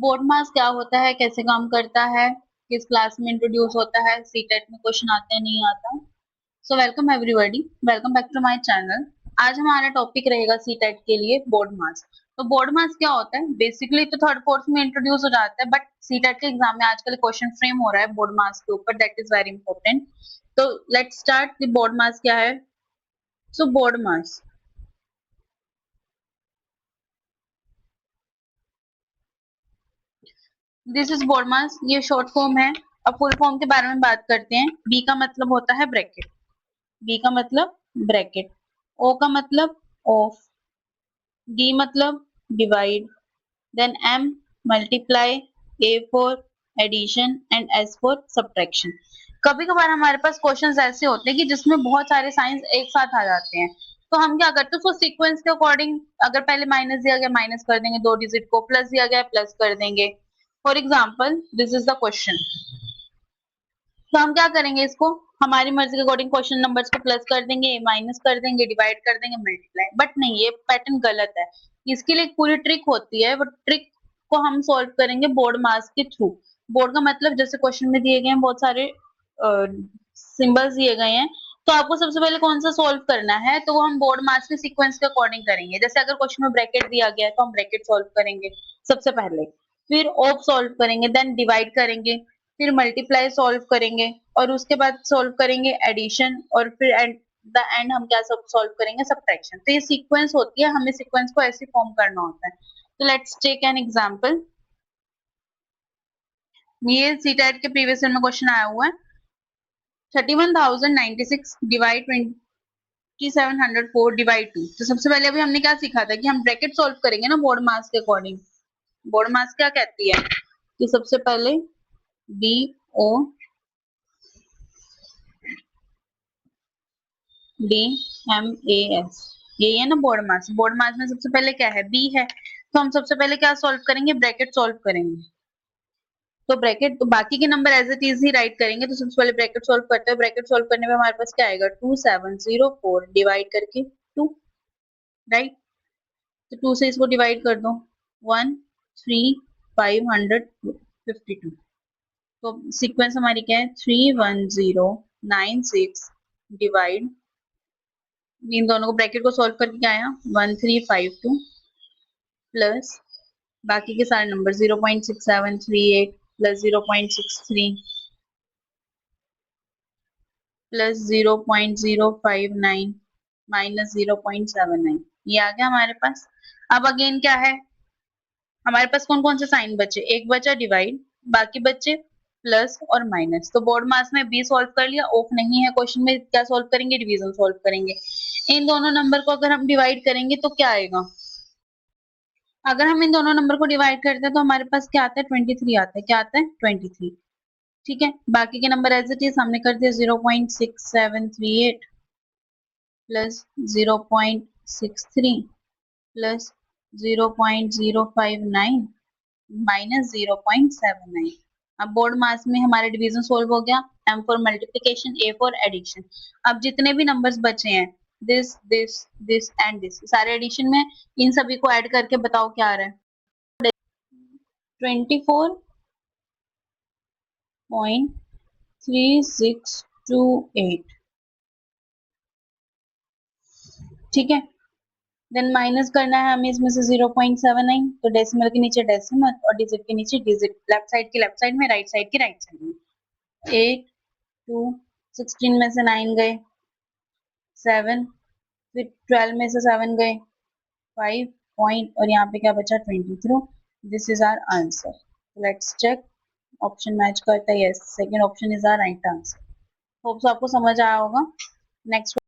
Board mass क्या होता है, कैसे काम करता है, किस क्लास में इंट्रोड्यूस होता है, सीटेट में क्वेश्चन आते हैं नहीं आता। So welcome everybody, welcome back to my channel. आज हमारा टॉपिक रहेगा सीटेट के लिए बोर्ड मास। तो बोर्ड मास क्या होता है, बेसिकली तो थर्ड फोर्थ में इंट्रोड्यूस हो जाता है, बट सीटेट के एग्जाम में आजकल क्वेश्चन फ्रेम हो रहा है बोर्ड मास के ऊपर, दैट इज वेरी इंपॉर्टेंट। तो let's start. The board mass क्या है? So board mass, this is board mass, ये शॉर्ट फॉर्म है। अब फुल फॉर्म के बारे में बात करते हैं। बी का मतलब होता है ब्रैकेट, बी का मतलब ब्रैकेट, ओ का मतलब ऑफ, डी मतलब divide, then M multiply, A for addition and S for subtraction. कभी कभार हमारे पास क्वेश्चंस ऐसे होते हैं कि जिसमें बहुत सारे साइंस एक साथ आ जाते हैं, तो हम क्या करते हैं उसको सीक्वेंस के अकॉर्डिंग, अगर पहले माइनस दिया गया माइनस कर देंगे दो डिजिट को, प्लस दिया गया प्लस कर देंगे। For example this is the question, तो हम क्या करेंगे, इसको हमारी मर्जी के अकॉर्डिंग क्वेश्चन नंबर्स को प्लस कर देंगे, माइनस कर देंगे, डिवाइड कर देंगे, मल्टीप्लाई। बट नहीं, ये पैटर्न गलत है। इसके लिए एक पूरी ट्रिक होती है, वो ट्रिक को हम सॉल्व करेंगे बोर्ड मास के थ्रू। बोर्ड का मतलब जैसे क्वेश्चन में दिए गए हैं बहुत सारे सिंबल्स दिए गए हैं, तो आपको सबसे पहले कौन सा सॉल्व करना है, तो वो हम बोर्ड मास के सीक्वेंस के अकॉर्डिंग करेंगे। जैसे अगर क्वेश्चन में ब्रैकेट दिया गया है तो हम ब्रैकेट सॉल्व करेंगे सबसे पहले, फिर ऑफ सॉल्व करेंगे, देन डिवाइड करेंगे, फिर मल्टीप्लाई सॉल्व करेंगे, और उसके बाद सॉल्व करेंगे एडिशन, और फिर एट द एंड हम क्या सब सॉल्व करेंगे, सब्ट्रैक्शन। तो ये सीक्वेंस होती है, हमें सीक्वेंस को ऐसे फॉर्म करना होता है। तो लेट्स टेक एन एग्जांपल। ये सीटेट के प्रीवियस ईयर में क्वेश्चन आया हुआ है। 31,096 डिवाइड 2704 डिवाइड 2। तो सबसे पहले अभी हमने क्या सीखा था कि हम ब्रैकेट सॉल्व करेंगे ना बोर्ड मास के अकॉर्डिंग। बोर्ड मास क्या कहती है कि सबसे पहले B O D M A S, यही है ना बोर्ड मास। बोर्ड मास में सबसे पहले क्या है, बी है, तो हम सबसे पहले क्या सॉल्व करेंगे, ब्रैकेट सॉल्व करेंगे। तो ब्रैकेट, तो बाकी के नंबर एज इट इज ही राइट करेंगे। तो सबसे पहले ब्रैकेट सॉल्व करते हैं। ब्रैकेट सॉल्व करने में हमारे पास क्या आएगा, 2704 डिवाइड करके 2, राइट। तो 2 से इसको डिवाइड कर दो, 13552। तो सीक्वेंस हमारी क्या है, 31096 डिवाइड, इन दोनों को ब्रैकेट को सॉल्व करके क्या आया, 1352 प्लस बाकी के सारे नंबर 0.6738 प्लस 0.63 प्लस 0.059 माइनस 0.79, ये आ गया हमारे पास। अब अगेन क्या है, हमारे पास कौन कौन से साइन बचे, एक बचा डिवाइड, बाकी बचे प्लस और माइनस। तो बोर्ड मास में बी सॉल्व कर लिया, ऑफ नहीं है क्वेश्चन में, क्या सॉल्व करेंगे, डिवीजन सॉल्व करेंगे। इन दोनों नंबर को अगर हम डिवाइड करेंगे तो क्या आएगा, अगर हम इन दोनों नंबर को डिवाइड करते हैं तो हमारे पास क्या आता है, 23 आता है। क्या आता है, 23। ठीक है, बाकी के नंबर एज इट इज हमने कर दिया, 0.6738 प्लस 0.63 प्लस 0.059 माइनस 0.79। अब बोर्ड मास में हमारे डिवीजन सोल्व हो गया, M for multiplication, A for addition. अब जितने भी नंबर्स बचे हैं, this this this and this, सारे एडिशन में, इन सभी को ऐड करके बताओ क्या आ रहा है, 24.3628। ठीक है, देन माइनस करना है हमें इसमें से 0.79, तो डेसिमल के नीचे डेसिमल और डिजिट के नीचे डिजिट, लेफ्ट साइड की लेफ्ट साइड में, राइट साइड की राइट साइड में। 8 2 16 में से 9 गए, 7, फिर 12 में से 7 गए, 5 पॉइंट, और यहाँ पे क्या बचा, 23। This is our answer. Let's check, option match करता है, yes, second option is our right answer. Hopes आपको समझ आया होगा। नेक्स्ट